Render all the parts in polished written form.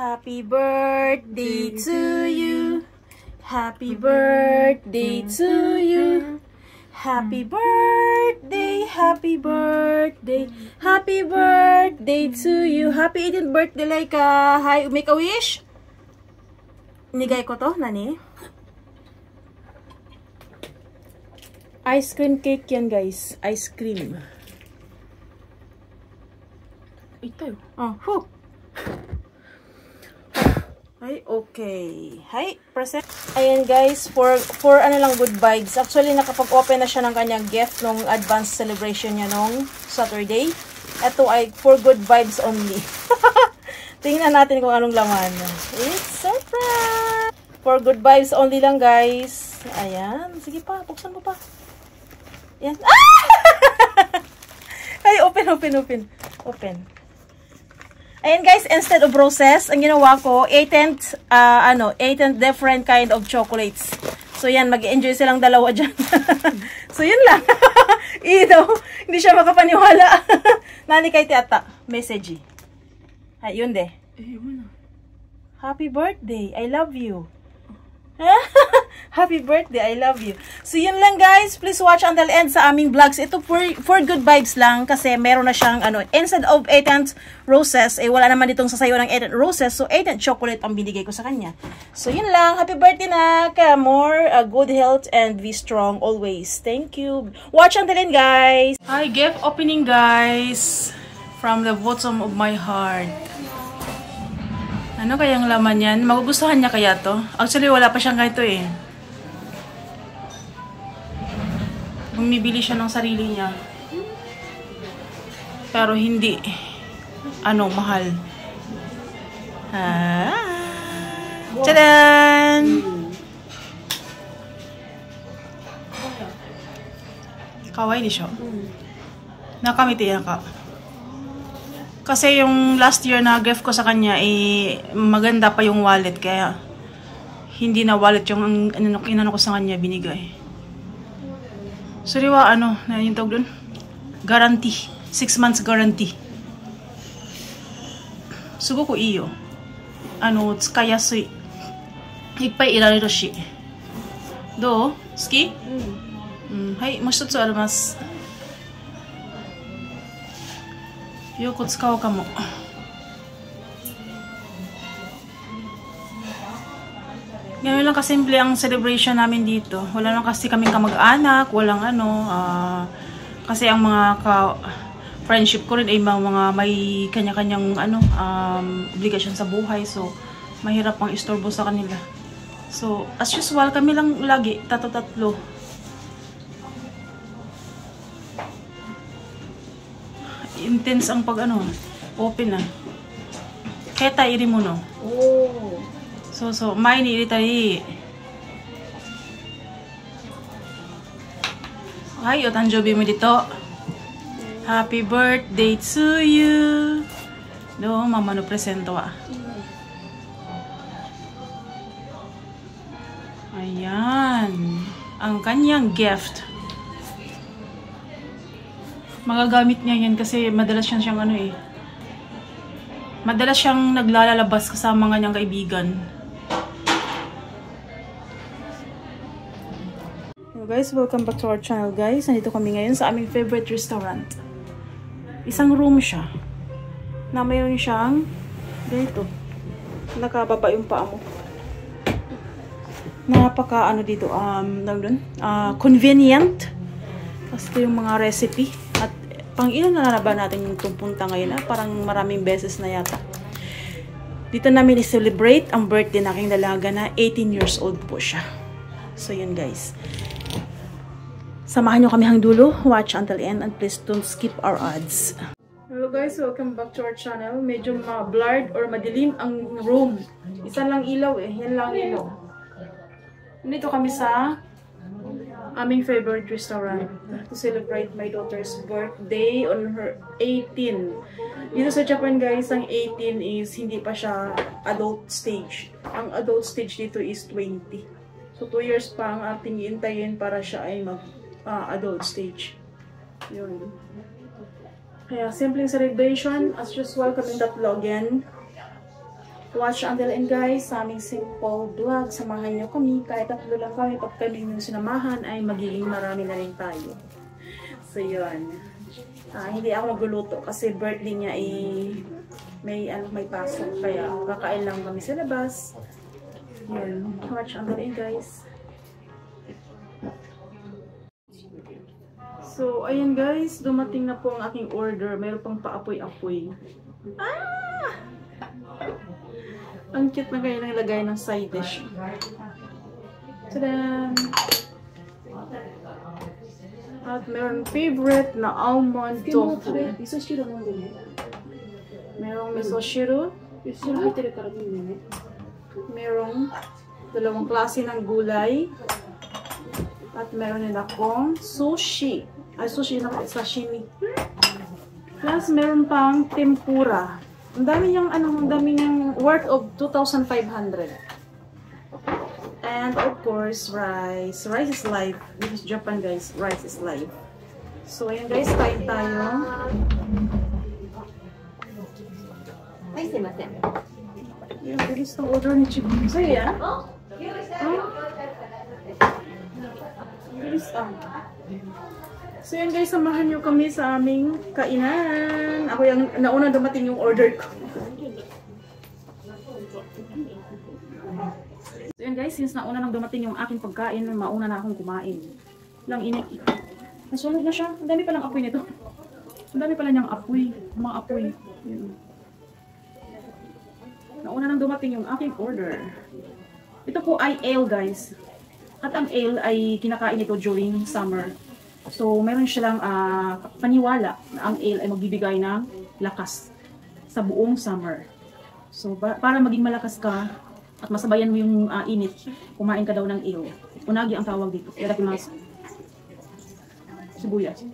Happy birthday to you. Happy birthday to you. Happy birthday, happy birthday, happy birthday to you. Happy 18th birthday, Laika. Hi, make a wish. Nigay ko to, nani? Ice cream cake yan, guys. Ice cream. Ito. Oh, whew. Ay, okay. Hi, present. Ayan guys, for ano lang, good vibes. Actually, nakapag-open na siya ng kanyang gift nung advanced celebration niya nung Saturday. Ito ay for good vibes only. Tingnan natin kung anong laman. It's surprise! For good vibes only lang guys. Ayan. Sige pa, buksan mo pa. Ayan. Ah! Ay, open. Ayan guys, instead of roses, ang ginawa ko, 18th different kind of chocolates. So yan, mag-enjoy silang dalawa dyan. So yun lang. Hindi siya makapaniwala. Nani kay Tiata, message. Ay, yun de. Happy birthday, I love you. Happy birthday, I love you. So yun lang guys, please watch until end sa aming vlogs. Ito for good vibes lang kasi meron na siyang instead of 18th roses, wala naman ditong sasayo ng 18th roses. So 18th chocolate ang binigay ko sa kanya. So yun lang, happy birthday na ka, more good health and be strong always. Thank you. Watch until end guys. Hi, gift opening guys. From the bottom of my heart. Ano kayang laman yan? Magugustuhan niya kaya to? Actually, wala pa siyang ganito eh. Bumibili siya ng sarili niya. Pero hindi. Mahal. Tadaan! Kawaii di siya. Nakamiti yan ka. Kasi yung last year na gift ko sa kanya, maganda pa yung wallet. Kaya, hindi na wallet yung inano ko sa kanya, binigay. Sariwa, na yung tawag dun? Guarantee. 6 months guarantee. Sugo ko iyo. Tsukaya sui. Ippai irarero shi. Do? Suki? Hai, mo shitotsu arimasu. Yoko tsukao kamo. Ganyan lang kasimple ang celebration namin dito. Wala lang kasi kaming kamag-anak, walang kasi ang mga friendship ko rin ay mga may kanya-kanyang obligasyon sa buhay. So, mahirap pang istorbo sa kanila. So, as usual, kami lang lagi, tatlo. Intense ang open na. Keta iri mo no. Oh. So, mai ni iritai. Hai, o tanjobi mo dito. Happy birthday to you. Do, mama no presento wa. Ayan. Ang kanyang gift. Magagamit niya yan kasi madalas siyang madalas siyang naglalabas kasama nga niyang kaibigan. Hello guys, welcome back to our channel guys. Nandito kami ngayon sa aming favorite restaurant. Isang room siya na mayroon siyang dito. Nakababa yung paa mo. Napaka dito convenient. Kasi ito yung mga recipe. At pang ilan na ba natin yung punta ngayon parang maraming beses na yata. Dito namin i-celebrate ang birthday na aking dalaga na 18 years old po siya. So yun guys. Samahan nyo kami hang dulo. Watch until the end and please don't skip our ads. Hello guys, welcome back to our channel. Medyo blurred or madilim ang room. Isa lang ilaw yan lang ilaw. Dito kami sa aming favorite restaurant to celebrate my daughter's birthday on her 18. Dito sa Japan guys, ang 18 is hindi pa siya adult stage. Ang adult stage dito is 20. So 2 years pa ang ating iintayin para siya ay mag-adult stage. Yun. Kaya simpleng celebration as usual kaming tatlo again. watch until end guys sa aming simple vlog. Samahan nyo kami. Kahit tatlo lang kami, pag kami yung sinamahan ay magiging marami na rin tayo. So yun. Hindi ako magluluto kasi birthday niya may pasok. Kaya kakain lang kami sa labas. Yun. Watch until end guys. So, ayan guys, dumating na po ang aking order. Mayroon pang paapoy-apoy. Ang cute na kayo nang lagay ng side dish. Tadaan! At mayroon favorite na almond tofu. Mayroong misoshiro. Mayroong dalawang klase ng gulay. At meron din akong sushi. Sushi na sashimi. Plus, meron pang tempura. Ang dami niyang worth of 2,500. And of course, rice. Rice is life. This is Japan, guys. Rice is life. So, ayan guys, kain tayo. Ay, simasen. Yung bilis ng order ni Chico. Sa'yo yan? So yan guys, samahan nyo kami sa aming kainan. Ako yung nauna dumating yung order ko. So yan guys, since nauna nang dumating yung aking pagkain, mauna na akong kumain. Lang init. Nasunod na siya. Ang dami palang apoy nito. Ang dami pala niyang apoy. Mga apoy. Yan. Nauna nang dumating yung aking order. Ito po ay ale guys. At ang ale ay kinakain ito during summer. So, meron silang paniwala na ang ale ay magbibigay ng lakas sa buong summer. So, para maging malakas ka at masabayan mo yung init, kumain ka daw ng ale. Unagi ang tawag dito. Yadakimasu. Sibuyas.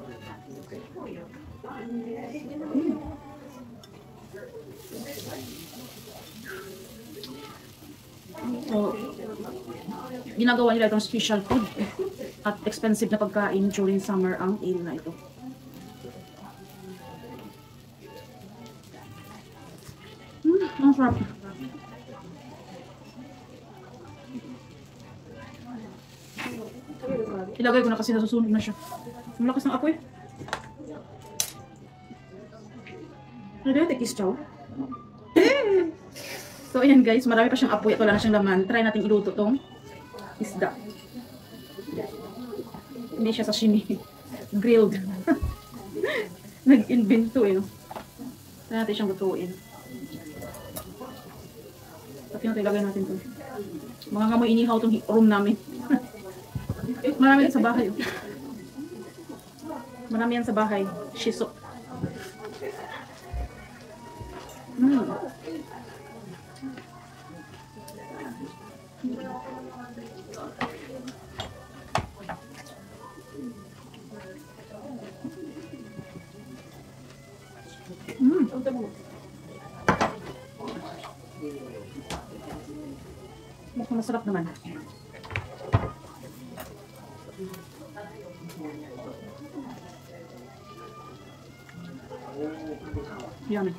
So, ginagawa nila itong special food at expensive na pagkain during summer ang ale na ito. Ang sarap. Ilagay ko na kasi nasusunog na siya. Ang lakas ng apoy. Ano yun? Tekis chow? So ayan guys, marami pa siyang apoy at wala na siyang laman. Try natin iluto tong isda. Hindi siya sashimi. Grilled. Nag-invento eh. Try natin siyang lutuin. Tapos natin ilagay natin ito. Mga ngamoy inihaw itong room namin. Marami yan sa bahay. Marami yan sa bahay. Shiso. Mukhang masarap naman. Yummy.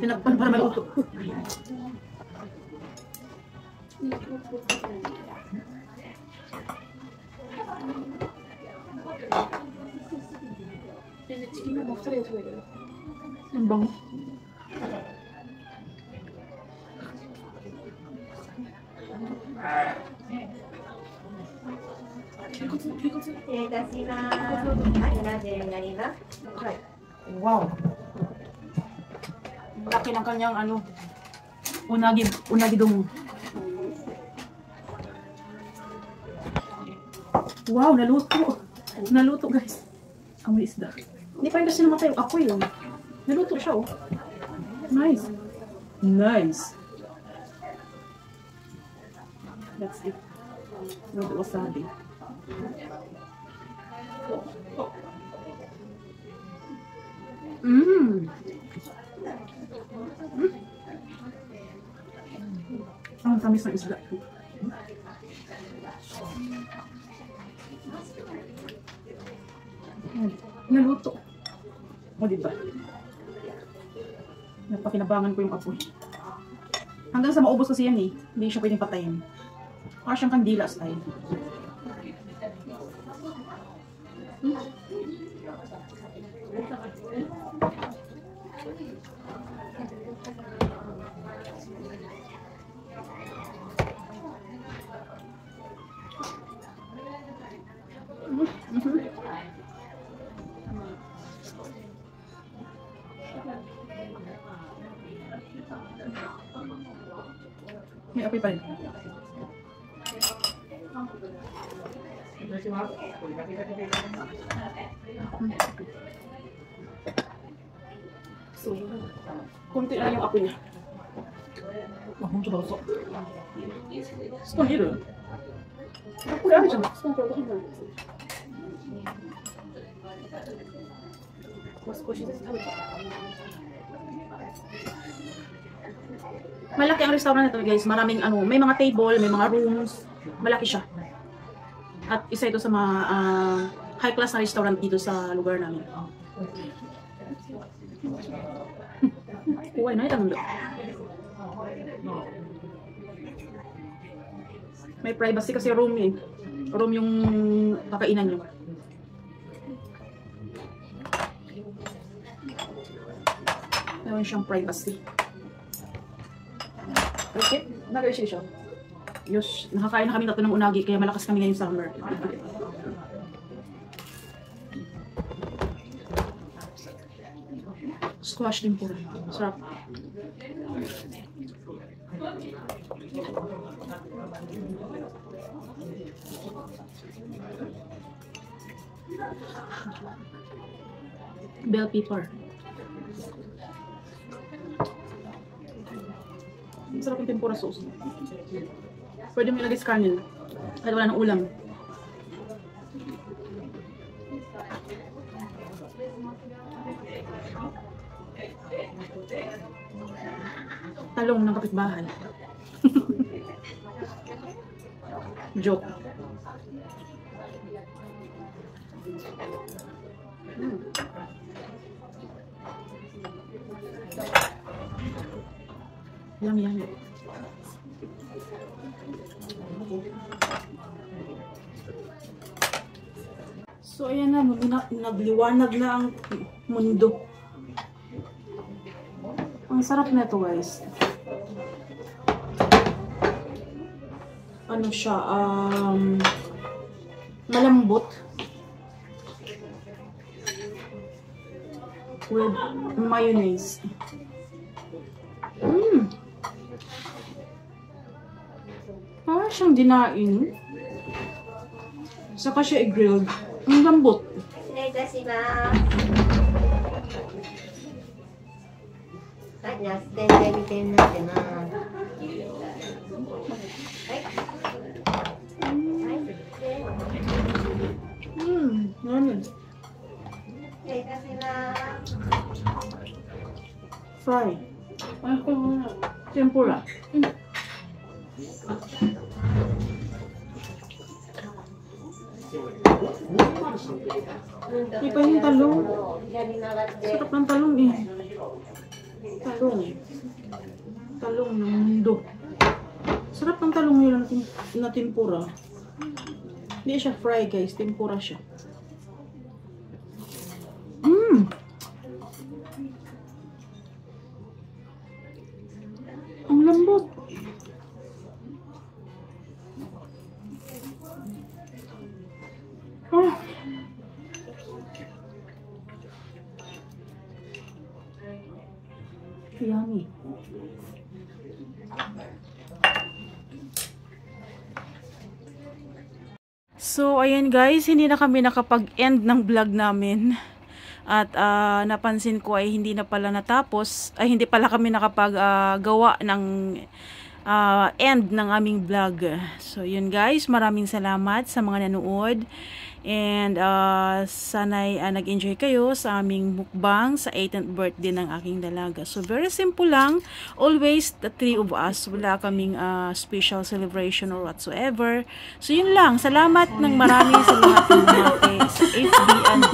Tinakpan para maluto. Ang bango. Wow. Laki ng kanyang unagi dong. Wow, naluto. Naluto guys. Ang isda. Hindi pa rin kasi namatay yung apoy yun. Naluto siya oh. Nice. Nice. That's it. No, the wasabi. Ang tamis ng isda. Naluto. O, diba? Napakinabangan ko yung apoy. Hanggang sa maubos kasi yan eh. Hindi siya pwedeng patayin. Para siyang kandila style. May apoy pa rin. So, konti na yung apoy niya. Mahong siya baso. Spoon hero. Apoy ano siya? Spoon hero. Mas kushi sa sabi. Malaki ang restaurant nito guys. Maraming ano, may mga table, may mga rooms. Malaki siya. At isa ito sa mga high class na restaurant dito sa lugar namin. Uy, nakita mo doon. May privacy kasi room eh. Room yung kakainan nyo. Meron siyang privacy. Okay, nag-reach siya. Yos, nakakain na kami tatlo ng unagi kaya malakas kami ngayong summer. Squash din po. Sarap. Bell pepper. Sarap yung tempura sauce. Pwede mo ilagay sa kanin. Kahit wala ng ulam. Talong ng kapitbahay. Joke. Yummy. So, ayan na, nagliwanag na ang mundo. Ang sarap na ito, guys. Ano siya, malambot. With mayonnaise. Parang siyang dinain. Saka siya i-grilled. Ang lambot. Fry. Tempura. Iba yung talong. Sarap ng talong eh. Talong ng mundo. Sarap ng talong nila na tempura. Hindi siya fry guys, tempura siya. Ang lambot. Yummy. So, ayan guys, hindi na kami nakapag-end ng vlog namin. At napansin ko ay hindi na pala natapos, ay hindi pala kami nakapag-gawa ng end ng aming vlog. So, yun guys, maraming salamat sa mga nanood. And sana'y nag-enjoy kayo sa aming mukbang sa 18th birthday ng aking dalaga. So very simple lang. Always the three of us. Wala kaming special celebration or whatsoever. So yun lang. Salamat ng marami sa lahat ng mga sa FB and